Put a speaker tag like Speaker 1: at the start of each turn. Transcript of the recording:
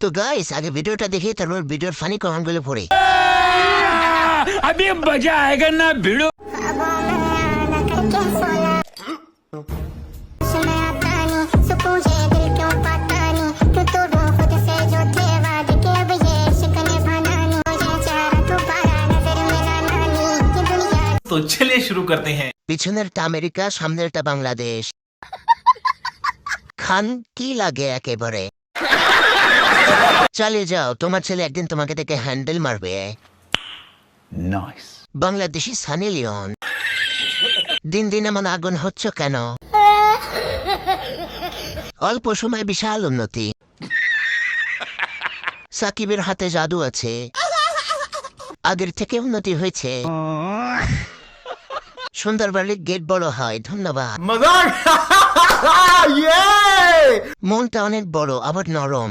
Speaker 1: তো গাইস আগে ভিডিওটা দেখে তারপর ভিডিওর ফানি কমেন্টগুলো পড়ে।
Speaker 2: अभी मजा आएगा ना भिड़ो।
Speaker 3: तो चलिए शुरू करते हैं।
Speaker 1: পিছনেরটা আমেরিকা, সামনেরটা বাংলাদেশ। খান কি লাগে একেবারে। চালিয়ে যাও, তোমার ছেলে একদিন তোমাকে দেখে হ্যান্ডেল মারবে।
Speaker 2: नाइस।
Speaker 1: বাংলাদেশি সানি লিওন। দিন দিন এমন আগুন হচ্ছে কেন? অল্প সময় বিশাল উন্নতি। সাকিবের হাতে জাদু আছে, আগের থেকে উন্নতি হয়েছে। সুন্দরবনের গেট বড় হয়, ধন্যবাদ।
Speaker 3: मजाक। ये
Speaker 1: মনটা অনেক বড় আবার নরম।